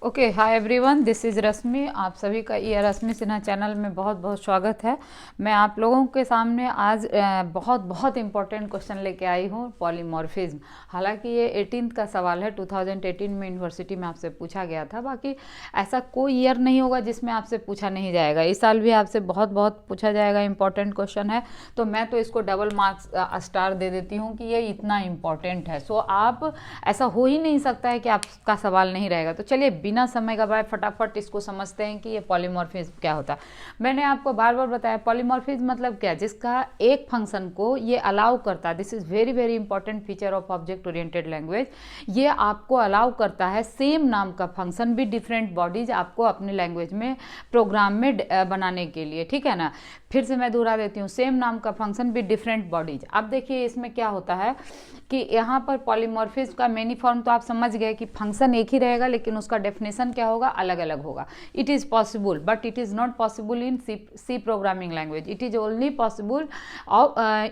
Okay, hi everyone, this is Rashmi. आप सभी का ये रश्मि सिन्हा चैनल में बहुत बहुत स्वागत है। मैं आप लोगों के सामने आज बहुत बहुत इंपॉर्टेंट क्वेश्चन लेके आई हूँ, पॉलीमॉर्फिज्म। हालांकि ये 18th का सवाल है, 2018 में यूनिवर्सिटी में आपसे पूछा गया था। बाकी ऐसा कोई ईयर नहीं होगा जिसमें आपसे पूछा नहीं जाएगा। इस साल भी आपसे बहुत बहुत पूछा जाएगा, इंपॉर्टेंट क्वेश्चन है। तो मैं तो इसको डबल मार्क्स स्टार दे देती हूँ कि ये इतना इंपॉर्टेंट है। सो आप ऐसा हो ही नहीं सकता है कि आपका सवाल नहीं रहेगा। तो चलिए बिना समय गवाए फटाफट इसको समझते हैं कि ये पॉलीमॉर्फिज्म क्या होता है। मैंने आपको बार बार बताया, पॉलीमॉर्फिज्म मतलब क्या, जिसका एक फंक्शन को ये अलाउ करता है। This is very very important feature of object oriented language. ये आपको अलाउ करता है सेम नाम का फंक्शन भी डिफरेंट बॉडीज आपको अपने लैंग्वेज में प्रोग्राम में बनाने के लिए, ठीक है ना। फिर से मैं दोहरा देती हूँ, सेम नाम का फंक्शन भी डिफरेंट बॉडीज। अब देखिए इसमें क्या होता है कि यहाँ पर पॉलीमॉर्फिज्म का मेनी फॉर्म तो आप समझ गए कि फंक्शन एक ही रहेगा लेकिन उसका डेफिनेशन क्या होगा, अलग अलग होगा। It is possible but it is not possible in C programming language. It is only possible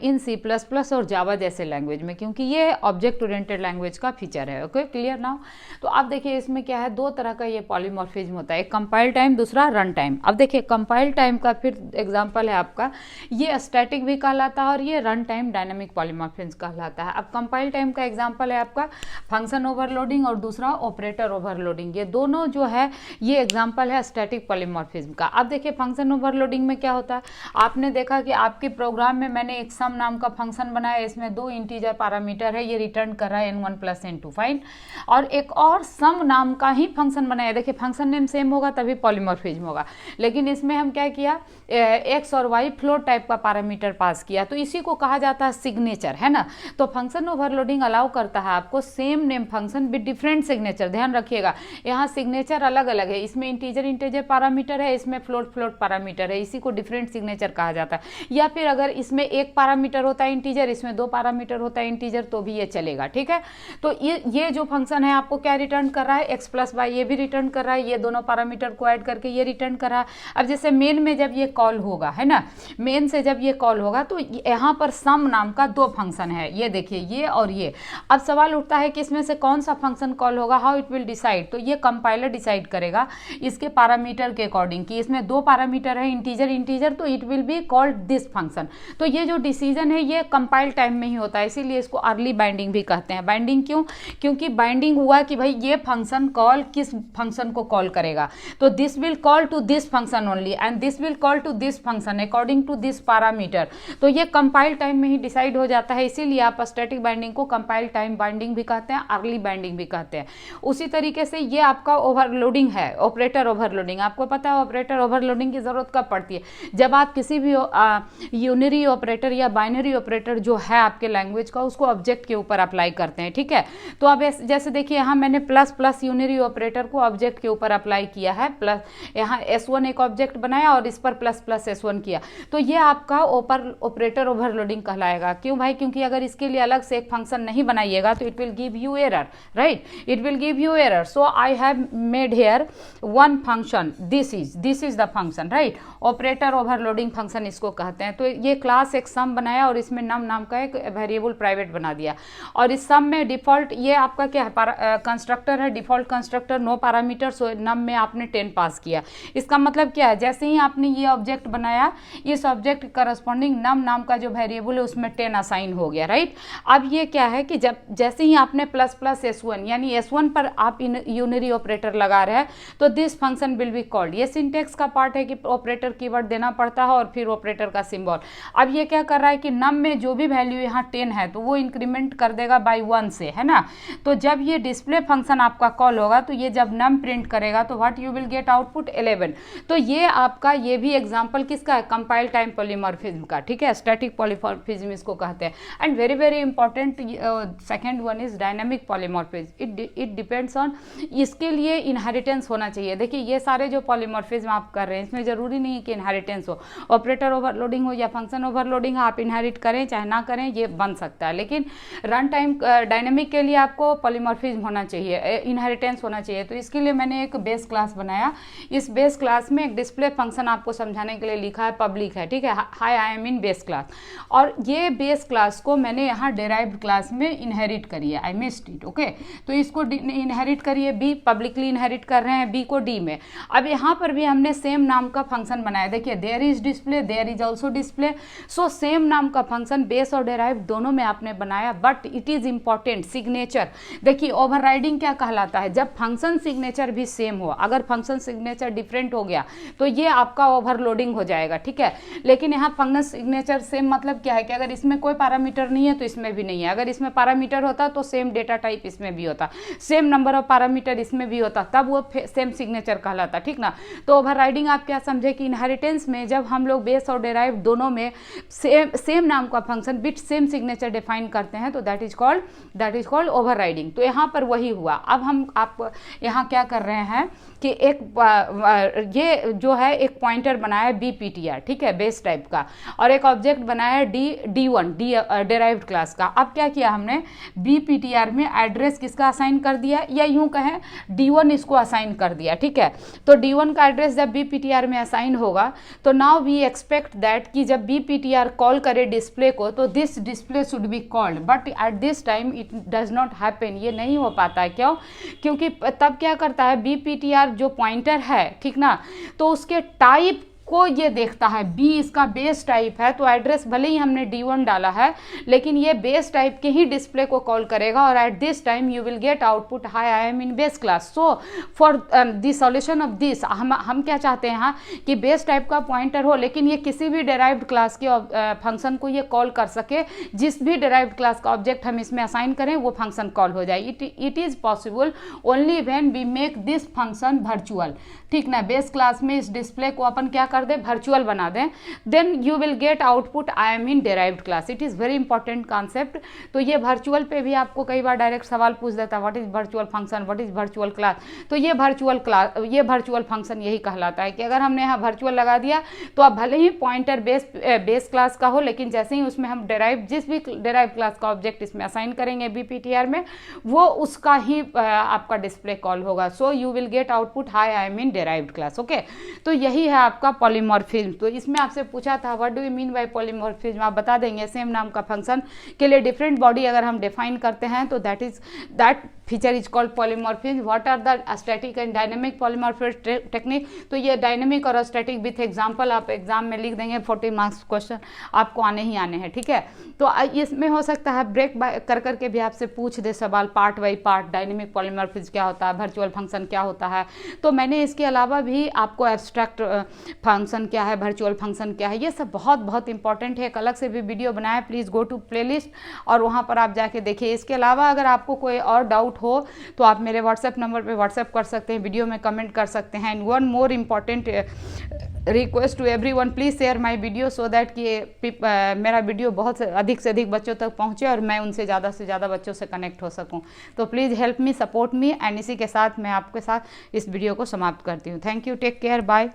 in C++ और जावा जैसे लैंग्वेज में, क्योंकि ये ऑब्जेक्ट ओरिएंटेड लैंग्वेज का फीचर है। Okay, clear now. तो अब देखिए इसमें क्या है, दो तरह का ये पॉलीमॉर्फिज्म होता है, एक कंपाइल टाइम, दूसरा रन टाइम। अब देखिए कंपाइल टाइम का फिर एग्जाम्पल है आपका, ये स्टैटिक भी कहलाता है और ये रन टाइम डायनामिक पॉलीमॉर्फिज्म कहलाता है। अब कंपाइल टाइम का एग्जांपल है आपका फंक्शन ओवरलोडिंग और दूसरा ऑपरेटर ओवरलोडिंग। ये दोनों जो है ये एग्जांपल है स्टैटिक पॉलीमॉर्फिज्म का। अब देखिए फंक्शन ओवरलोडिंग में क्या होता है, आपने देखा कि आपके प्रोग्राम में मैंने एक सम नाम का फंक्शन बनाया, इसमें दो इंटीजर पैरामीटर है, ये रिटर्न कर रहा है n1 + n2 फाइन। और एक और सम नाम का ही फंक्शन बनाया, देखिए फंक्शन नेम सेम होगा तभी पॉलीमॉर्फिज्म होगा, लेकिन इसमें हम क्या किया, एक्स और वाई फ्लोट टाइप का पैरामीटर पास किया, तो इसी को कहा जाता है सिग्नेचर, है ना। तो फंक्शन ओवरलोडिंग अलाउ करता है आपको same name function with different signature. ध्यान रखिएगा यहाँ सिग्नेचर अलग अलग है, इसमें इंटीजर पैरामीटर है, इसमें फ्लोट पैरामीटर है, इसी को डिफरेंट सिग्नेचर कहा जाता है। या फिर अगर इसमें एक पैरामीटर होता है इंटीजर, इसमें दो पैरामीटर होता है इंटीजर, तो भी ये चलेगा, ठीक है। तो ये जो फंक्शन है आपको क्या रिटर्न कर रहा है, x + y, ये भी रिटर्न कर रहा है, ये दोनों पैरामीटर को ऐड करके ये रिटर्न कर रहा है। अब जैसे मेन में जब ये कॉल होगा, है ना, मेन से जब ये कॉल होगा तो यहाँ पर सम नाम का दो फंक्शन है, ये देखिए ये और ये। अब सवाल उठता है कि इसमें से कौन सा फंक्शन कॉल होगा, हाउ इट विल डिसाइड। तो ये कंपाइलर डिसाइड करेगा इसके पैरामीटर के अकॉर्डिंग कि इसमें दो पैरामीटर है इंटीजर, तो it will be called this function. तो ये जो डिसीजन है ये कंपाइल टाइम में ही होता है, इसीलिए इसको अर्ली बाइंडिंग भी कहते हैं। बाइंडिंग क्यों, क्योंकि बाइंडिंग हुआ कि भाई ये फंक्शन कॉल किस फंक्शन को कॉल करेगा, तो this will call to this function only and this will call to this function according to this parameter. तो ये कंपाइल टाइम में ही डिसाइड हो जाता है, इसीलिए आप स्टैटिक बाइंडिंग को कंपाइल टाइम बाइंडिंग भी कहते हैं, अर्ली बाइंडिंग भी कहते हैं। उसी तरीके से ये आपका ओवरलोडिंग है, ऑपरेटर ओवरलोडिंग। आपको पता है ऑपरेटर ओवरलोडिंग की जरूरत कब पड़ती है, जब आप किसी भी यूनरी ऑपरेटर या बाइनरी ऑपरेटर जो है आपके लैंग्वेज का, उसको ऑब्जेक्ट के ऊपर अप्लाई करते हैं, ठीक है। तो अब जैसे देखिए यहाँ मैंने प्लस यूनरी ऑपरेटर को ऑब्जेक्ट के ऊपर अप्लाई किया है, प्लस यहाँ S1 एक ऑब्जेक्ट बनाया और इस पर प्लस S1 किया, तो ये आपका ऑपरेटर ओवरलोडिंग कहलाएगा। क्यों भाई, क्योंकि अगर इसके लिए अलग से एक फंक्शन नहीं बनाइएगा तो it will give you error, right, it will give you error. So I have made here one function, this is the function, right. Operator overloading function इसको कहते हैं। तो ये क्लास एक सम बनाया और इसमें नम नाम का एक वेरिएबल प्राइवेट बना दिया, और इस सम में डिफॉल्ट ये आपका क्या है, कंस्ट्रक्टर है, डिफॉल्ट कंस्ट्रक्टर, नो पैरामीटर। सो नम में आपने 10 पास किया। इसका मतलब क्या है, जैसे ही आपने ये ऑब्जेक्ट बनाया, इस ऑब्जेक्ट करस्पॉन्डिंग नम नाम का जो वेरिएबल है उसमें 10 असाइन हो गया, राइट। अब ये क्या है कि जब जैसे ही आपने प्लस S1 यानी S1 पर आप यूनरी ऑपरेटर लगा रहे हैं, तो this function will be called. ये सिंटेक्स का पार्ट है कि ऑपरेटर कीवर्ड देना पड़ता है और फिर ऑपरेटर का सिंबल। अब ये क्या कर रहा है कि नम में जो भी वैल्यू यहाँ 10 है तो वो इंक्रीमेंट कर देगा बाई 1 से, है ना। तो जब ये डिस्प्ले फंक्शन आपका कॉल होगा तो ये जब नम प्रिंट करेगा तो what you will get output 11। तो ये आपका ये भी एग्जांपल किसका है, कंपाइल टाइम पॉलीमॉर्फिज्म का, ठीक है, स्टैटिक पॉलीमॉर्फिज्म इसको कहते हैं। And very very important second one is dynamic polymorphism. It depends on, इसके लिए इनहेरिटेंस होना चाहिए। देखिए ये सारे जो पॉलीमॉर्फिज्म आप कर रहे हैं इसमें जरूरी नहीं है कि इनहेरिटेंस हो, ऑपरेटर ओवरलोडिंग हो या फंक्शन ओवरलोडिंग, आप इनहेरिट करें चाहे ना करें ये बन सकता है, लेकिन रन टाइम डायनेमिक के लिए आपको पॉलीमॉर्फिज्म होना चाहिए, इनहेरिटेंस होना चाहिए। तो इसके लिए मैंने एक बेस क्लास बनाया। इस बेस क्लास में एक डिस्प्ले फंक्शन आपको समझाने के लिए लिखा है पब्लिक है, ठीक है। Hi I am in base class, और ये बेस क्लास को मैंने यहाँ डेराइव्ड क्लास में इनहेरिट करी है, आई मिस्ड इट, ओके। तो इसको इनहेरिट करिए, बी पब्लिकली इनहेरिट कर रहे हैं बी को डी में। अब यहाँ पर भी हमने सेम नाम का फंक्शन बनाया, देखिए there is display, there is also display, so same नाम का फंक्शन बेस और डेराइव्ड दोनों में आपने बनाया, but it is important signature. देखिए ओवरराइडिंग क्या कहलाता है, जब फंक्शन सिग्नेचर भी सेम हो, अगर फंक्शन सिग्नेचर डिफरेंट हो गया तो ये आपका ओवरलोडिंग हो जाएगा, ठीक है। लेकिन यहाँ फंक्शन सिग्नेचर सेम मतलब क्या है कि अगर इसमें कोई पैरामीटर नहीं है तो इसमें भी नहीं है, अगर इसमें पैरामीटर होता तो सेम डेटा टाइप इसमें भी होता, सेम नंबर ऑफ पैरामीटर इसमें भी होता, तब वो सेम सिग्नेचर कहलाता, ठीक ना। तो ओवरराइडिंग आप क्या समझे कि इनहेरिटेंस में जब हम लोग बेस और डेराइव्ड दोनों में सेम नाम का function with same signature define करते हैं तो दैट इज कॉल्ड ओवरराइडिंग। तो यहाँ पर वही हुआ। अब हम आप यहाँ क्या कर रहे हैं कि एक ये जो है एक पॉइंटर बनाया BPTR, ठीक है, बेस टाइप का, और एक ऑब्जेक्ट बनाया D1 डेराइव्ड क्लास का। अब क्या किया हमने, BPTR में एड्रेस किसका असाइन कर दिया, या यूं कहें D1 इसको असाइन कर दिया, ठीक है। तो D1 का एड्रेस जब BPTR में असाइन होगा तो नाउ वी एक्सपेक्ट दैट कि जब BPTR कॉल करे डिस्प्ले को तो this display should be called, but at this time it does not happen, ये नहीं हो पाता है। क्यों? क्योंकि तब क्या करता है BPTR जो पॉइंटर है, ठीक ना, तो उसके टाइप को ये देखता है, बी इसका बेस टाइप है, तो एड्रेस भले ही हमने D1 डाला है लेकिन ये बेस टाइप के ही डिस्प्ले को कॉल करेगा, और at this time you will get output high I am in base class. So for the solution of this हम क्या चाहते हैं यहाँ कि बेस टाइप का पॉइंटर हो लेकिन ये किसी भी डेराइव्ड क्लास के फंक्शन को ये कॉल कर सके, जिस भी डेराइव्ड क्लास का ऑब्जेक्ट हम इसमें असाइन करें वो फंक्शन कॉल हो जाए। It is possible only when we make this function virtual, ठीक ना। बेस क्लास में इस डिस्प्ले को अपन क्या कर दें, वर्चुअल बना दें, then you will get output I am in derived class. It is very important concept. तो ये वर्चुअल पे भी आपको कई बार डायरेक्ट सवाल पूछ देता है, what is virtual function, what is virtual class. तो ये वर्चुअल फंक्शन यही कहलाता है कि अगर हमने यहाँ वर्चुअल लगा दिया तो अब भले ही पॉइंटर बेस क्लास का हो, लेकिन जैसे ही उसमें हम जिस भी डेराइव्ड क्लास का ऑब्जेक्ट इसमें असाइन करेंगे BPTR में, वो उसका ही आपका डिस्प्ले कॉल होगा। So you will get output high I am in derived class, okay. तो यही है आपका पॉलीमॉर्फिज्म। तो इसमें आपसे पूछा था what do you mean by polymorphism, आप बता देंगे सेम नाम का फंक्शन के लिए डिफरेंट बॉडी अगर हम डिफाइन करते हैं तो that feature is called polymorphism. What are the static and dynamic polymorphism technique, तो ये डायनेमिक और स्टैटिक विथ एग्जांपल आप एग्जाम में लिख देंगे, 40 मार्क्स क्वेश्चन आपको आने ही आने हैं, ठीक है। तो इसमें हो सकता है ब्रेक कर करके भी आपसे पूछ दे सवाल part by part, dynamic polymorphism क्या होता है, वर्चुअल फंक्शन क्या होता है। तो मैंने इसके अलावा भी आपको एब्स्ट्रैक्ट फंक्शन क्या है, वर्चुअल फंक्शन क्या है, ये सब बहुत बहुत इंपॉर्टेंट है। एक अलग से भी वीडियो बनाया, प्लीज़ गो टू प्लेलिस्ट और वहाँ पर आप जाके देखिए। इसके अलावा अगर आपको कोई और डाउट हो तो आप मेरे व्हाट्सएप नंबर पे व्हाट्सएप कर सकते हैं, वीडियो में कमेंट कर सकते हैं। And one more important request to everyone, please share my video so that कि मेरा वीडियो बहुत अधिक से अधिक बच्चों तक पहुँचे और मैं उनसे ज़्यादा बच्चों से कनेक्ट हो सकूँ। तो please help me, support me. And इसी के साथ मैं आपके साथ इस वीडियो को समाप्त करती हूँ। Thank you, take care, bye.